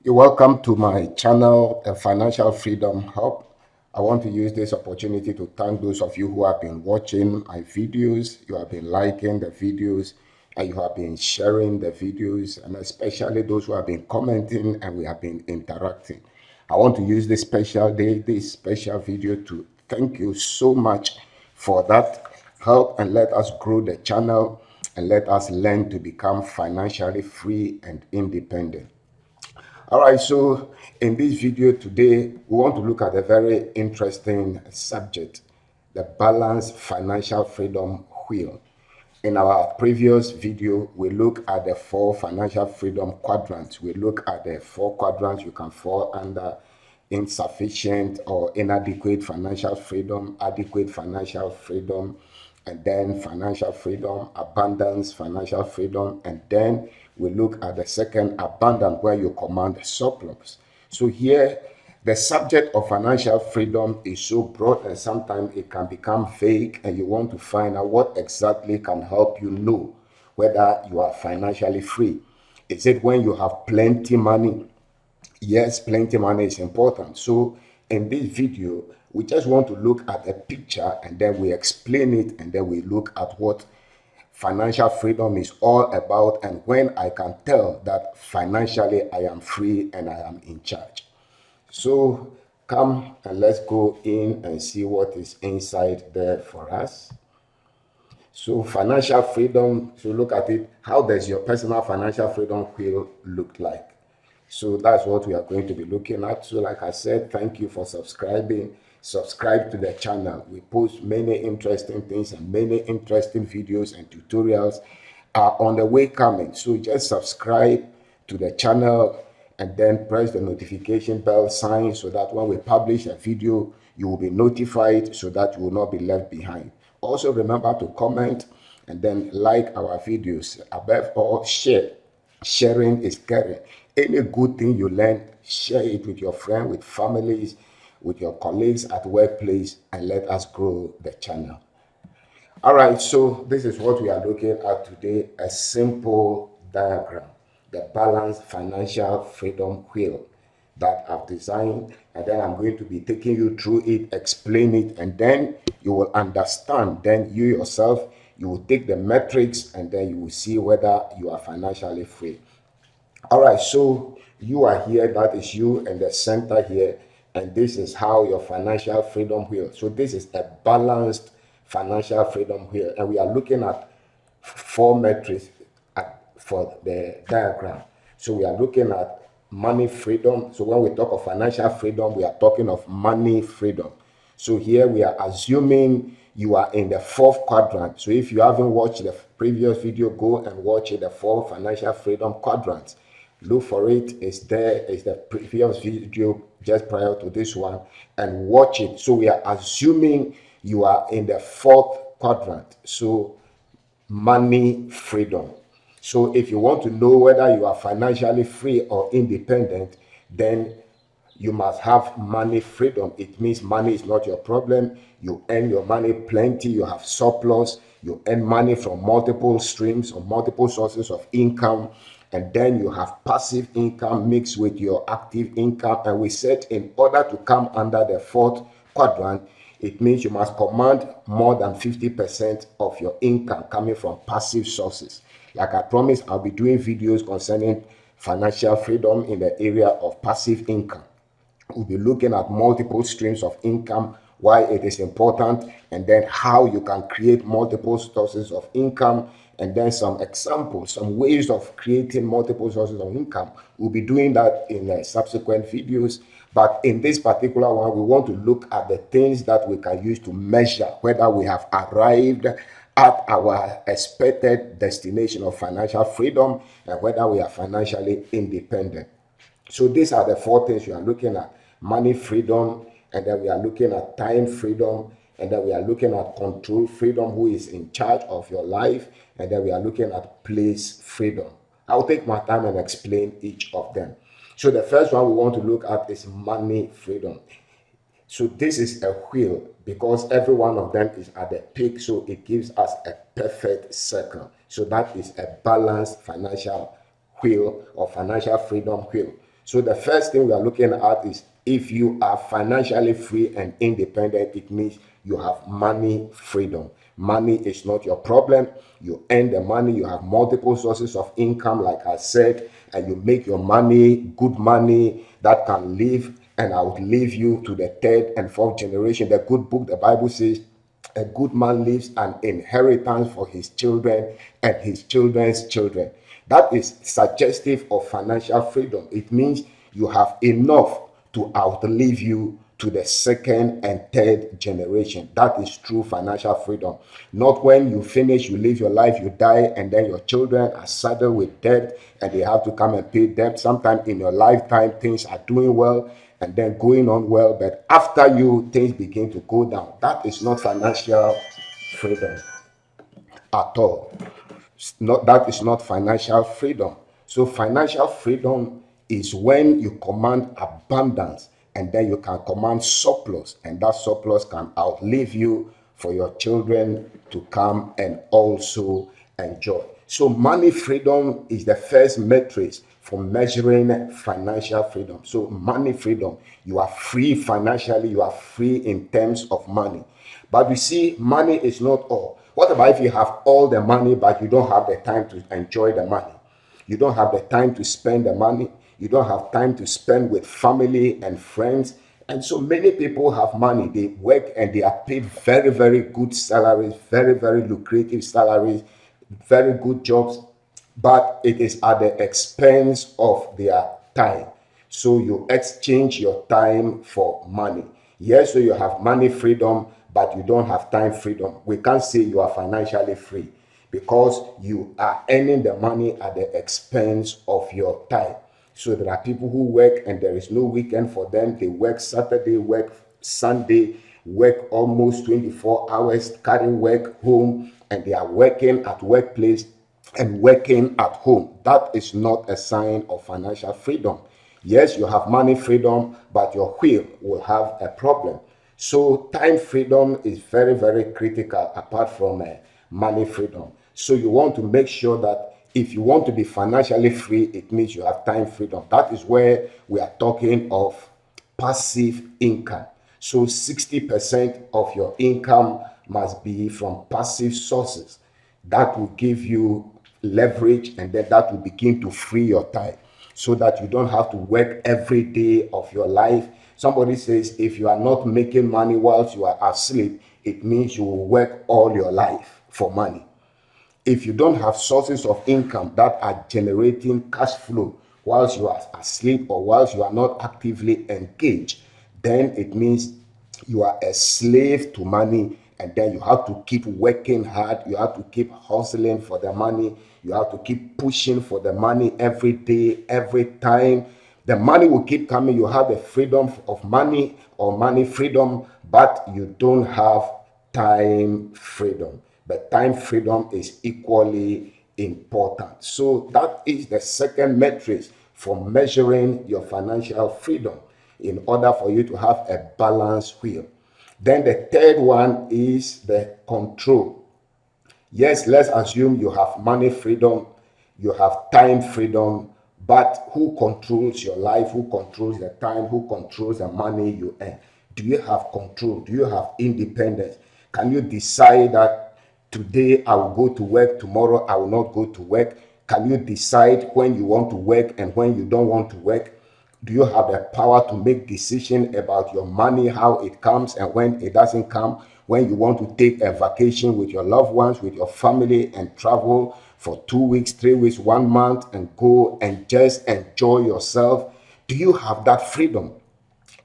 You're welcome to my channel, the Financial Freedom Hub. I want to use this opportunity to thank those of you who have been watching my videos, you have been liking the videos, and you have been sharing the videos, and especially those who have been commenting and we have been interacting. I want to use this special day, this special video to thank you so much for that help and let us grow the channel and let us learn to become financially free and independent. All right, so in this video today, we want to look at a very interesting subject, the balanced financial freedom wheel. In our previous video, we look at the four financial freedom quadrants. We look at the four quadrants you can fall under: insufficient or inadequate financial freedom, adequate financial freedom, and then financial freedom, abundance, financial freedom, and then we look at the second, abundant, where you command surplus. So here, the subject of financial freedom is so broad and sometimes it can become vague, and you want to find out what exactly can help you know whether you are financially free. Is it when you have plenty money? Yes, plenty money is important. So in this video, we just want to look at a picture and then we explain it and then we look at what financial freedom is all about and when I can tell that financially I am free and I am in charge. So come and let's go in and see what is inside there for us. So financial freedom, so look at it. How does your personal financial freedom wheel look like? So that's what we are going to be looking at. So like I said, thank you for subscribing. Subscribe to the channel. We post many interesting things and many interesting videos and tutorials are on the way coming. So just subscribe to the channel and then press the notification bell sign so that when we publish a video, you will be notified so that you will not be left behind. Also remember to comment and then like our videos. Above all, share. Sharing is caring. Any good thing you learn, share it with your friends, with families, with your colleagues at workplace, and let us grow the channel. All right, so this is what we are looking at today, a simple diagram, the balanced financial freedom wheel that I've designed, and then I'm going to be taking you through it, explain it, and then you will understand. Then you yourself, you will take the metrics, and then you will see whether you are financially free. All right, so you are here, that is you in the center here, and this is how your financial freedom wheel. So this is a balanced financial freedom wheel, and we are looking at four metrics for the diagram. So we are looking at money freedom. So when we talk of financial freedom, we are talking of money freedom. So here we are assuming you are in the fourth quadrant. So if you haven't watched the previous video, go and watch it, the four financial freedom quadrants. Look for it. It's there. It's the previous video just prior to this one, and watch it. So we are assuming you are in the fourth quadrant. So money freedom. So if you want to know whether you are financially free or independent, then you must have money freedom. It means money is not your problem. You earn your money plenty, you have surplus, you earn money from multiple streams or multiple sources of income, and then you have passive income mixed with your active income. And we said in order to come under the fourth quadrant, it means you must command more than 50% of your income coming from passive sources. Like I promised, I'll be doing videos concerning financial freedom in the area of passive income. We'll be looking at multiple streams of income, why it is important, and then how you can create multiple sources of income, and then some examples, some ways of creating multiple sources of income. We'll be doing that in subsequent videos. But in this particular one, we want to look at the things that we can use to measure whether we have arrived at our expected destination of financial freedom and whether we are financially independent. So these are the four things we are looking at: money freedom, and then we are looking at time freedom, and then we are looking at control freedom, who is in charge of your life, and then we are looking at place freedom. I'll take my time and explain each of them. So the first one we want to look at is money freedom. So this is a wheel because every one of them is at the peak, so it gives us a perfect circle. So that is a balanced financial wheel or financial freedom wheel. So the first thing we are looking at is if you are financially free and independent, it means you have money freedom. Money is not your problem. You earn the money, you have multiple sources of income, like I said, and you make your money, good money that can live and outlive you to the third and fourth generation. The good book, the Bible says, a good man leaves an inheritance for his children and his children's children. That is suggestive of financial freedom. It means you have enough to outlive you to the second and third generation. That is true financial freedom. Not when you finish, you live your life, you die, and then your children are saddled with debt and they have to come and pay debt. Sometimes in your lifetime, things are doing well and then going on well, but after you, things begin to go down. That is not financial freedom at all. Not, that is not financial freedom. So financial freedom is when you command abundance and then you can command surplus, and that surplus can outlive you for your children to come and also enjoy. So money freedom is the first metric for measuring financial freedom. So money freedom, you are free financially, you are free in terms of money. But you see, money is not all. What about if you have all the money, but you don't have the time to enjoy the money? You don't have the time to spend the money. You don't have time to spend with family and friends. And so many people have money. They work and they are paid very, very good salaries, very, very lucrative salaries, very good jobs, but it is at the expense of their time. So you exchange your time for money. Yes, so you have money freedom, but you don't have time freedom. We can't say you are financially free because you are earning the money at the expense of your time. So there are people who work and there is no weekend for them. They work Saturday, work Sunday, work almost 24 hours, carrying work home, and they are working at workplace and working at home. That is not a sign of financial freedom. Yes, you have money freedom, but your wheel will have a problem. So time freedom is very, very critical apart from money freedom. So you want to make sure that if you want to be financially free, it means you have time freedom. That is where we are talking of passive income. So 60% of your income must be from passive sources. That will give you leverage, and then that will begin to free your time so that you don't have to work every day of your life. Somebody says if you are not making money whilst you are asleep, it means you will work all your life for money. If you don't have sources of income that are generating cash flow whilst you are asleep or whilst you are not actively engaged, then it means you are a slave to money, and then you have to keep working hard. You have to keep hustling for the money. You have to keep pushing for the money every day, every time. The money will keep coming. You have the freedom of money or money freedom, but you don't have time freedom. But time freedom is equally important. So that is the second metric for measuring your financial freedom in order for you to have a balanced wheel. Then the third one is the control. Yes, let's assume you have money freedom, you have time freedom, but who controls your life? Who controls the time? Who controls the money you earn? Do you have control? Do you have independence? Can you decide that today I will go to work, tomorrow I will not go to work? Can you decide when you want to work and when you don't want to work? Do you have the power to make decisions about your money, how it comes and when it doesn't come? When you want to take a vacation with your loved ones, with your family, and travel for 2 weeks, 3 weeks, 1 month, and go and just enjoy yourself? Do you have that freedom?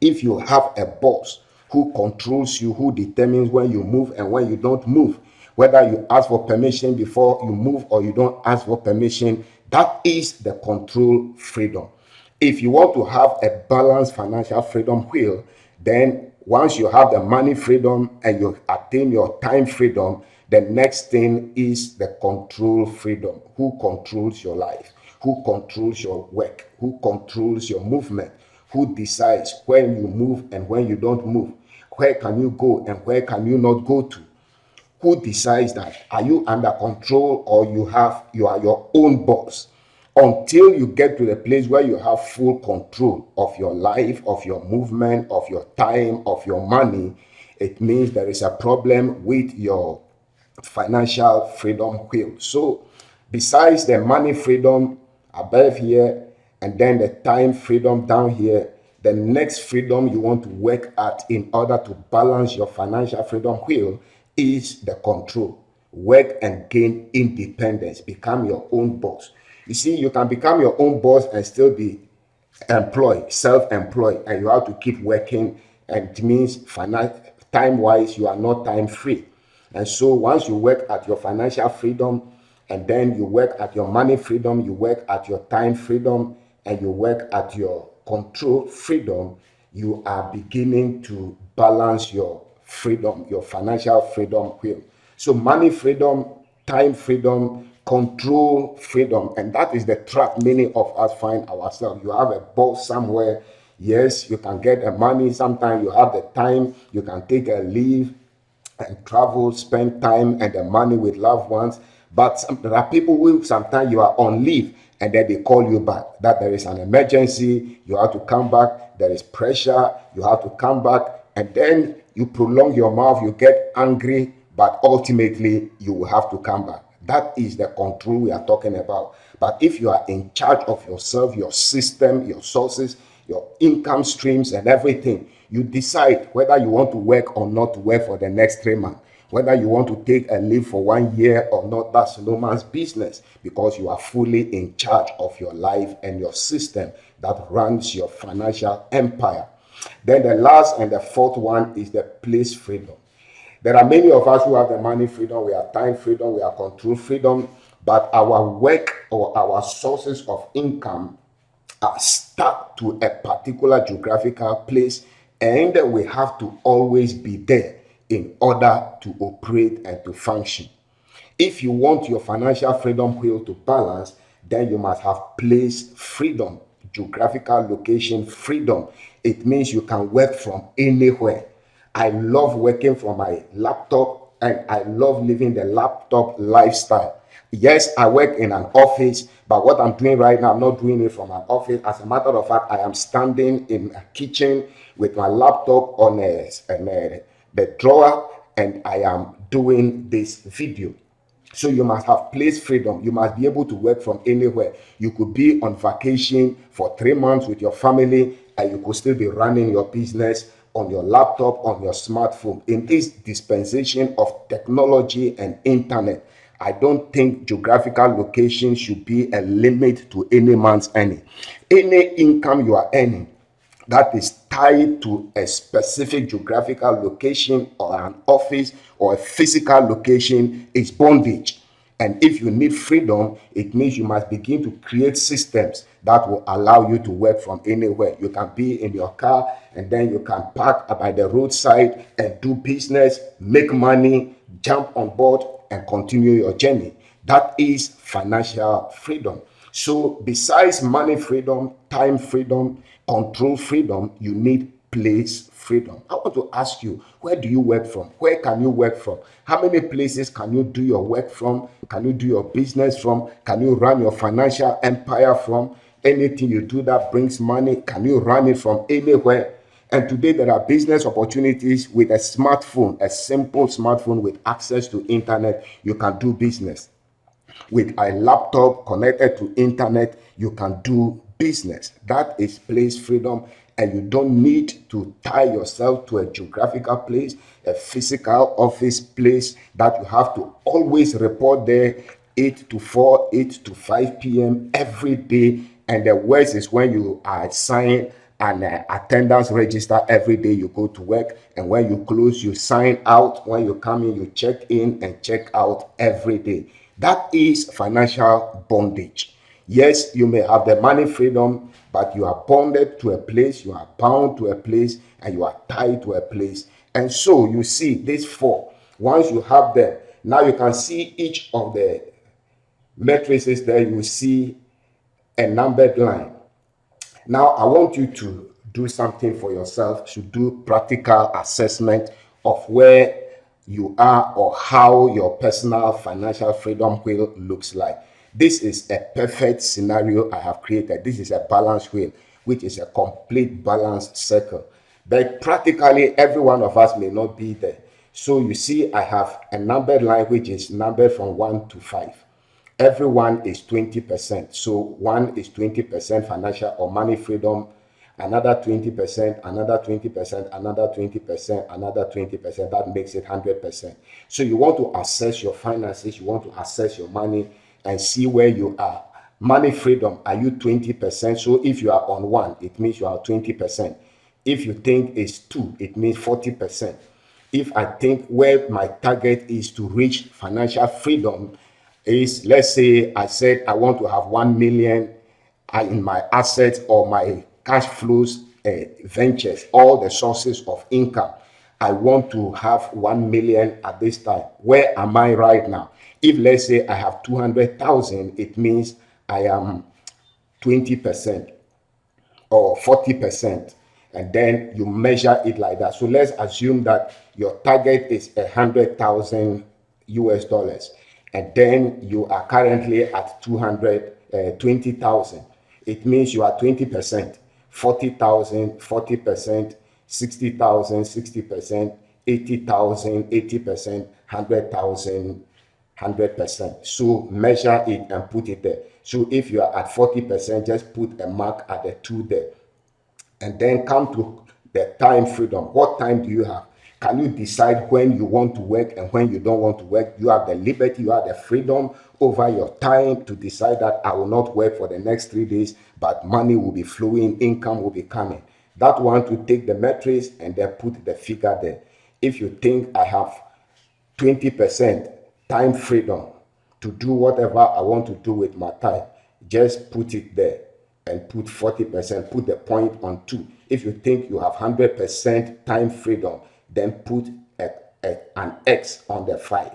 If you have a boss who controls you, who determines when you move and when you don't move, whether you ask for permission before you move or you don't ask for permission, that is the control freedom. If you want to have a balanced financial freedom wheel, then once you have the money freedom and you attain your time freedom, the next thing is the control freedom. Who controls your life? Who controls your work? Who controls your movement? Who decides when you move and when you don't move? Where can you go and where can you not go to? Who decides that? Are you under control or you are your own boss? until you get to the place where you have full control of your life, of your movement, of your time, of your money. It means there is a problem with your financial freedom wheel. So besides the money freedom above here and then the time freedom down here, the next freedom you want to work at in order to balance your financial freedom wheel is the control. Work and gain independence. Become your own boss. You see, you can become your own boss and still be employed, self-employed, and you have to keep working. And it means time-wise, you are not time-free. And so once you work at your financial freedom, and then you work at your money freedom, you work at your time freedom, and you work at your control freedom, you are beginning to balance your freedom, your financial freedom wheel. So money freedom, time freedom, control freedom, and that is the trap many of us find ourselves. You have a boss somewhere. Yes, you can get the money. Sometimes you have the time. You can take a leave and travel, spend time and the money with loved ones. But there are people who sometimes you are on leave and then they call you back that there is an emergency, you have to come back, there is pressure, you have to come back, and then you prolong your mouth, you get angry, but ultimately you will have to come back. That is the control we are talking about. But if you are in charge of yourself, your system, your sources, your income streams, and everything, you decide whether you want to work or not to work for the next 3 months, whether you want to take a leave for 1 year or not. That's no man's business, because you are fully in charge of your life and your system that runs your financial empire. Then the last and the fourth one is the place freedom. There are many of us who have the money freedom, we have time freedom, we have control freedom, but our work or our sources of income are stuck to a particular geographical place, and we have to always be there in order to operate and to function. If you want your financial freedom wheel to balance, then you must have place freedom, geographical location freedom. It means you can work from anywhere. I love working from my laptop and I love living the laptop lifestyle. Yes, I work in an office, but what I'm doing right now, I'm not doing it from an office. As a matter of fact, I am standing in a kitchen with my laptop on the drawer, and I am doing this video. So you must have place freedom. You must be able to work from anywhere. You could be on vacation for 3 months with your family, and you could still be running your business on your laptop, on your smartphone. In this dispensation of technology and internet, I don't think geographical location should be a limit to any man's earning. Any income you are earning that is tied to a specific geographical location or an office or a physical location is bondage. And if you need freedom, it means you must begin to create systems that will allow you to work from anywhere. You can be in your car and then you can park by the roadside and do business, make money, jump on board and continue your journey. That is financial freedom. So besides money freedom, time freedom, control freedom, you need place freedom. I want to ask you, where do you work from? Where can you work from? How many places can you do your work from? Can you do your business from? Can you run your financial empire from? Anything you do that brings money, can you run it from anywhere? And today there are business opportunities with a smartphone, a simple smartphone with access to internet. You can do business. With a laptop connected to internet, you can do business. That is place freedom, and you don't need to tie yourself to a geographical place, a physical office place that you have to always report there 8 to 4, 8 to 5 p.m. every day. And the worst is when you are assigned an attendance register every day you go to work, and when you close you sign out, when you come in you check in and check out every day. That is financial bondage. Yes, you may have the money freedom, but you are bonded to a place, you are bound to a place, and you are tied to a place. And so you see these four. Once you have them, now you can see each of the matrices there. You see a numbered line. Now, I want you to do something for yourself, to do practical assessment of where you are or how your personal financial freedom wheel looks like. This is a perfect scenario I have created. This is a balance wheel, which is a complete balanced circle. But practically every one of us may not be there. So you see, I have a numbered line which is numbered from 1 to 5. Everyone is 20%. So 1 is 20% financial or money freedom, another 20%, another 20%, another 20%, another 20%. That makes it 100%. So you want to assess your finances, you want to assess your money and see where you are. Money freedom, are you 20%? So if you are on 1, it means you are 20%. If you think it's 2, it means 40%. If I think where my target is to reach financial freedom is, let's say I said I want to have 1 million in my assets or my cash flows, ventures, all the sources of income. I want to have 1 million at this time. Where am I right now? If let's say I have 200,000, it means I am 20% or 40%, and then you measure it like that. So let's assume that your target is 100,000 US dollars, and then you are currently at 220,000. It means you are 20%, 40,000, 40%, 60,000, 60%, 80,000, 80%, 100,000, 100%. So measure it and put it there. So if you are at 40%, just put a mark at the 2 there. And then come to the time freedom. What time do you have? Can you decide when you want to work and when you don't want to work? You have the liberty, you have the freedom over your time to decide that I will not work for the next 3 days, but money will be flowing, income will be coming. That one to take the matrix and then put the figure there. If you think I have 20% time freedom to do whatever I want to do with my time, just put it there and put 40%, put the point on 2. If you think you have 100% time freedom, then put an X on the 5,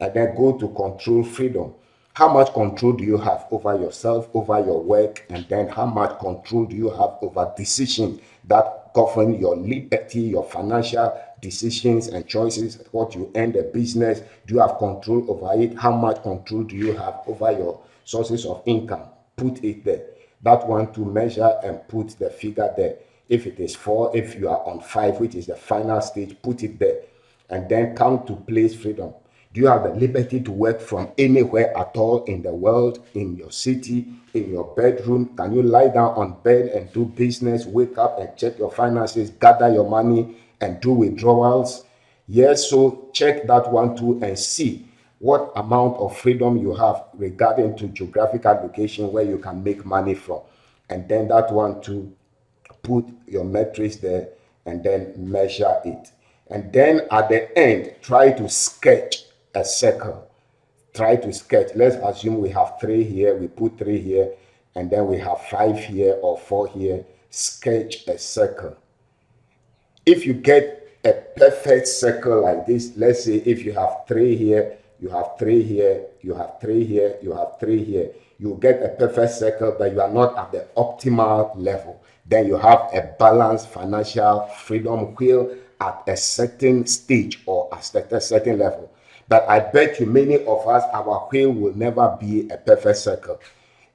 and then go to control freedom. How much control do you have over yourself, over your work, and then how much control do you have over decisions that govern your liberty, your financial decisions and choices, what you earn, the business? Do you have control over it? How much control do you have over your sources of income? Put it there. That one to measure and put the figure there. If it is 4, if you are on 5, which is the final stage, put it there. And then come to place freedom. Do you have the liberty to work from anywhere at all in the world, in your city, in your bedroom? Can you lie down on bed and do business, wake up and check your finances, gather your money and do withdrawals? Yes, so check that one too and see what amount of freedom you have regarding to geographical location where you can make money from. And then that one too, put your metrics there and then measure it. And then at the end, try to sketch a circle. Try to sketch. Let's assume we have 3 here, we put 3 here, and then we have 5 here or 4 here. Sketch a circle. If you get a perfect circle like this, let's say if you have 3 here, you have 3 here, you have 3 here, you have 3 here, you get a perfect circle, but you are not at the optimal level. Then you have a balanced financial freedom wheel at a certain stage or at a certain level. But I bet you many of us, our wheel will never be a perfect circle.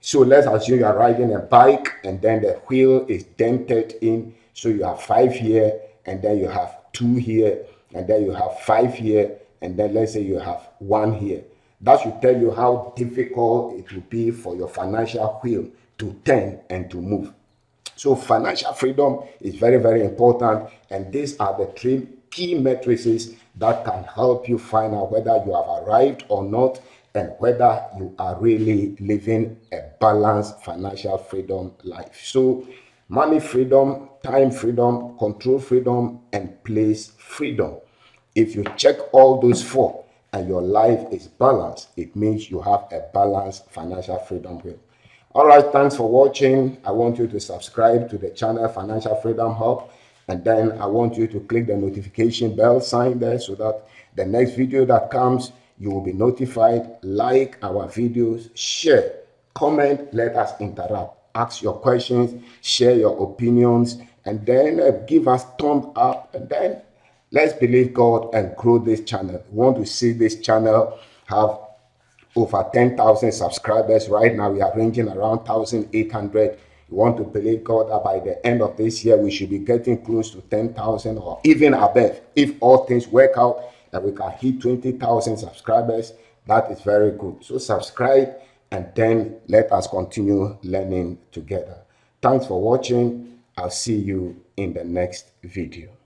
So let's assume you are riding a bike and then the wheel is dented in. So you have 5 here, and then you have 2 here, and then you have 5 here, and then let's say you have 1 here. That should tell you how difficult it will be for your financial wheel to turn and to move. So financial freedom is very, very important. And these are the 3 key matrices that can help you find out whether you have arrived or not, and whether you are really living a balanced financial freedom life. So money freedom, time freedom, control freedom, and place freedom. If you check all those 4 and your life is balanced, it means you have a balanced financial freedom wheel. All right, thanks for watching. I want you to subscribe to the channel Financial Freedom Hub, and then I want you to click the notification bell sign there so that the next video that comes, you will be notified. Like our videos, share, comment, let us interact. Ask your questions, share your opinions, and then give us thumbs up, and then let's believe God and grow this channel. We want to see this channel have over 10,000 subscribers. Right now, we are ranging around 1,800. We want to believe God that by the end of this year, we should be getting close to 10,000 or even above. If all things work out and we can hit 20,000 subscribers, that is very good. So subscribe and then let us continue learning together. Thanks for watching. I'll see you in the next video.